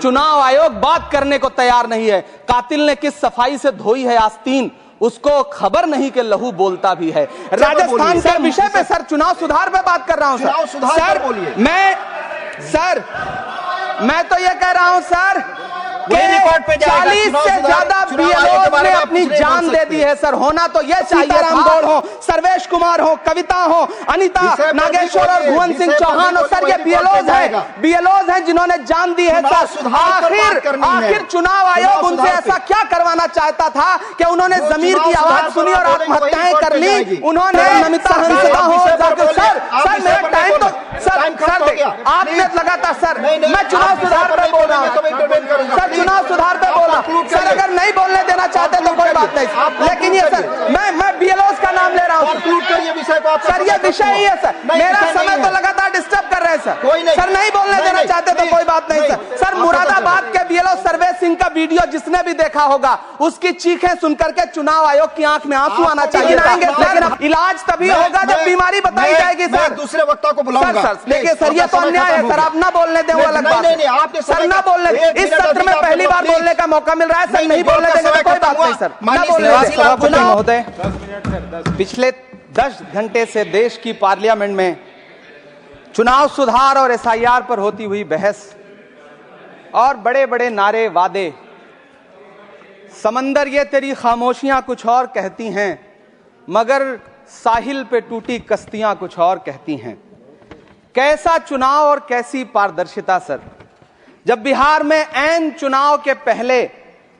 चुनाव आयोग बात करने को तैयार नहीं है। कातिल ने किस सफाई से धोई है आस्तीन, उसको खबर नहीं कि लहू बोलता भी है। राजस्थान के विषय पे सर, चुनाव सुधार पे बात कर रहा हूं सर। मैं तो ये कह रहा हूं सर, 40 से ज्यादा बीएलओ ने अपनी जान दे दी है सर। होना तो ये चाहिए, रामगौड़ हो, सर्वेश कुमार हो, कविता हो, अनिता, नागेश्वर और भुवन सिंह चौहान हो सर, ये बीएलओज हैं जिन्होंने जान दी है सर। आखिर चुनाव आयोग उनसे ऐसा क्या करवाना चाहता था कि उन्होंने जमीर की आवाज सुनी और आत्महत्याएं कर ली। उन्होंने नमिता हंसदा हो, सर मेरा टाइम तो सर आपने लगातार सर, मैं चुनाव सुधार पे बोल रहा हूँ सर, चुनाव सुधार पे बोला सर। अगर नहीं बोलने देना चाहते तो कोई बात नहीं, लेकिन ये सर मैं बीएलओस का नाम ले रहा हूँ सर, ये विषय ही है सर। मेरा समय तो लगातार डिस्टर्ब कर रहे हैं सर, नहीं बोलने देना चाहते तो कोई बात नहीं सर। मुरादाबाद के बीएलओ सर्वेश सिंह का वीडियो जिसने भी देखा होगा, उसकी चीखें सुनकर के चुनाव आयोग की आंख में आंसू आना चाहिए। लेकिन इलाज तभी होगा जब बीमारी बताई जाएगी सर। दूसरे वक्ता को बुलाऊंगा सर, देखिए सर, ये तो अन्याय है सर, आप ना बोलने दें वो अलग बात है सर, ना बोलने। इस सत्र में पहली बार बोलने का मौका मिल रहा है सर, नहीं बोलने देंगे तो कोई बात नहीं सर, ना बोलने। सभापति महोदय, पिछले 10 घंटे से देश की पार्लियामेंट में चुनाव सुधार और एसआईआर पर होती हुई बहस और बड़े बड़े नारे, वादे, समंदर ये तेरी खामोशियां कुछ और कहती हैं, मगर साहिल पे टूटी कश्तियां कुछ और कहती हैं। कैसा चुनाव और कैसी पारदर्शिता सर, जब बिहार में ऐन चुनाव के पहले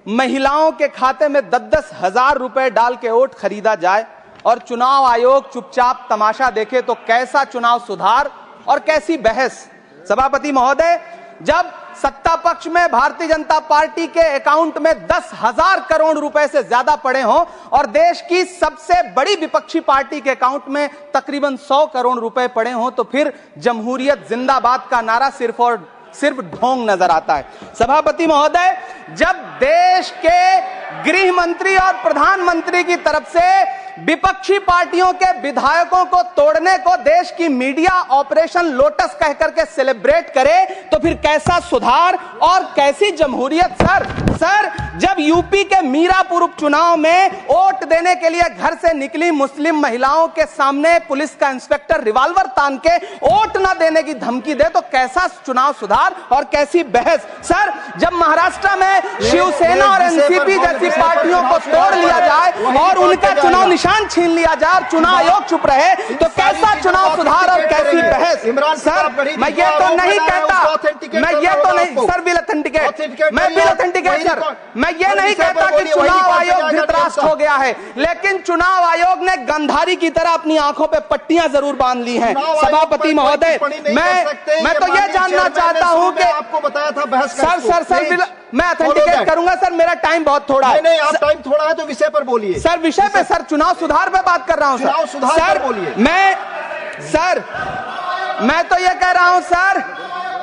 महिलाओं के खाते में 10-10 हजार रुपए डाल के वोट खरीदा जाए और चुनाव आयोग चुपचाप तमाशा देखे, तो कैसा चुनाव सुधार और कैसी बहस। सभापति महोदय, जब सत्ता पक्ष में भारतीय जनता पार्टी के अकाउंट में 10,000 करोड़ रुपए से ज्यादा पड़े हों और देश की सबसे बड़ी विपक्षी पार्टी के अकाउंट में तकरीबन 100 करोड़ रुपए पड़े हों, तो फिर जमहूरियत जिंदाबाद का नारा सिर्फ और सिर्फ ढोंग नजर आता है। सभापति महोदय, जब देश के गृह मंत्री और प्रधानमंत्री की तरफ से विपक्षी पार्टियों के विधायकों को तोड़ने को देश की मीडिया ऑपरेशन लोटस कहकर के सेलिब्रेट करे, तो फिर कैसा सुधार और कैसी जमहूरियत सर। जब यूपी के मीरापुर उपचुनाव में वोट देने के लिए घर से निकली मुस्लिम महिलाओं के सामने पुलिस का इंस्पेक्टर रिवॉल्वर तान के वोट न देने की धमकी दे, तो कैसा चुनाव सुधार और कैसी बहस सर। जब महाराष्ट्र में शिवसेना और एनसीपी जैसी पार्टियों को तोड़ लिया जाए और उनका चुनाव निशान छीन लिया जाए और चुनाव आयोग चुप रहे, तो कैसा चुनाव सुधार और कैसी बहस सर। मैं ये तो नहीं कहता, मैं ये तो नहीं सर, बिल ऑथेंटिकेट, मैं बिल ऑथेंटिकेट सर, मैं ये नहीं कहता कि चुनाव आयोग धृतराष्ट्र हो गया है, लेकिन चुनाव आयोग ने गंधारी की तरह अपनी आंखों पे पट्टियां जरूर बांध ली हैं। सभापति महोदय, मैं तो ये जानना चाहता हूं कि आपको बताया था बहस सर मैं ऑथेंटिकेट करूंगा सर, मेरा टाइम बहुत थोड़ा है। नहीं, आप टाइम थोड़ा है तो विषय पर बोलिए सर, विषय पे सर, चुनाव सुधार पे बात कर रहा हूं चुनाव सुधार पर बोलिए। मैं तो ये कह रहा हूं सर,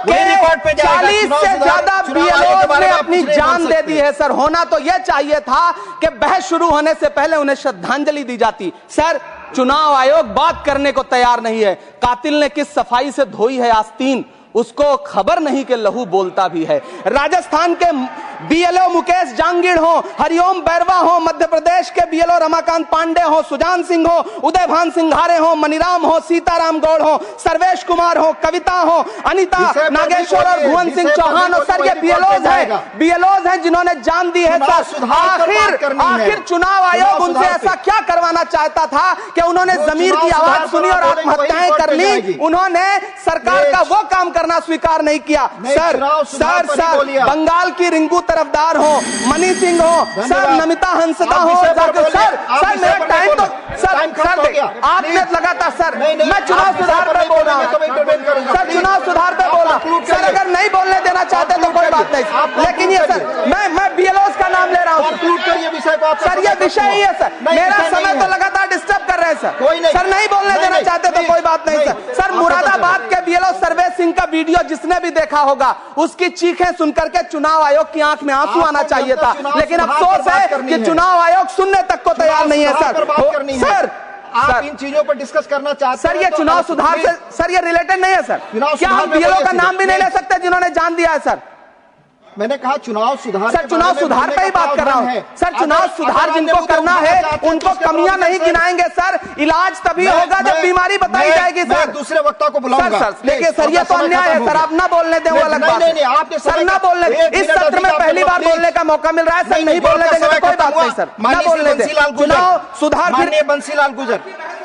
40 से ज्यादा बीएलओ ने अपनी जान दे दी है सर। होना तो यह चाहिए था कि बहस शुरू होने से पहले उन्हें श्रद्धांजलि दी जाती। सर, चुनाव आयोग बात करने को तैयार नहीं है। कातिल ने किस सफाई से धोई है आस्तीन, उसको खबर नहीं कि लहू बोलता भी है। राजस्थान के बीएलओ मुकेश जांगीड़ हो, हरिओम बैरवा हो, मध्य प्रदेश के बीएलओ रमाकांत पांडे हो, सुजान सिंह हो, उदयभान सिंघारे हो, मनीराम हो, सीताराम गौड़ हो, सर्वेश कुमार हो, कविता हो, अनिता, नागेश्वर और भुवन सिंह चौहान हो सर, ये बीएलओज हैं जिन्होंने जान दी है सर। आखिर चुनाव आयोग उनसे ऐसा क्या करवाना चाहता था कि उन्होंने जमीर की आवाज सुनी और आत्महत्याएं कर ली। उन्होंने सरकार का वो काम करना स्वीकार नहीं किया सर। बंगाल की रिंकू तरफदार हो, मनी सिंह हो सर, नमिता हंसदा हो सर, मेरा टाइम तो सर आपने लगातार सर, मैं चुनाव सुधार पे बोल रहा हूँ सर, चुनाव सुधार पे बोला सर। अगर नहीं बोलने देना चाहते तो कोई बात नहीं, लेकिन ये सर मैं बीएलओस का नाम ले रहा हूँ सर, ये विषय ही है सर। मेरा समय तो लगातार डिस्टर्ब कर रहे हैं सर, नहीं बोलने देना चाहते तो कोई बात नहीं सर। मुरादाबाद के बीएलओ सर्वेश सिंह का वीडियो जिसने भी देखा होगा, उसकी चीखें सुनकर के चुनाव आयोग की आंख में आंसू आना चाहिए था, लेकिन अफसोस है कि चुनाव आयोग सुनने तक को तैयार नहीं है सर। आप इन चीजों पर डिस्कस करना चाहते हैं सर, ये चुनाव सुधार से सर ये रिलेटेड नहीं है सर। क्या हम बीएलओ का नाम भी नहीं ले सकते जिन्होंने जान दिया है सर? मैंने कहा चुनाव सुधार। सर चुनाव सुधार पे ही बात कर रहा हूँ सर। चुनाव सुधार जिनको करना है उनको कमियां नहीं गिनाएंगे सर। इलाज तभी होगा जब बीमारी बताई जाएगी सर। दूसरे वक्ता को बुलाऊंगा। सर देखिए सर, ये तो अन्याय है सर। आप ना बोलने दें, वो अलग बात है सर। ना बोलने, इस सत्र में पहली बार बोलने का मौका मिल रहा है सर। नहीं बोलने देंगे तो कोई बात नहीं सर। ना बोलने दें। चुनाव सुधार बंसीलाल गुजर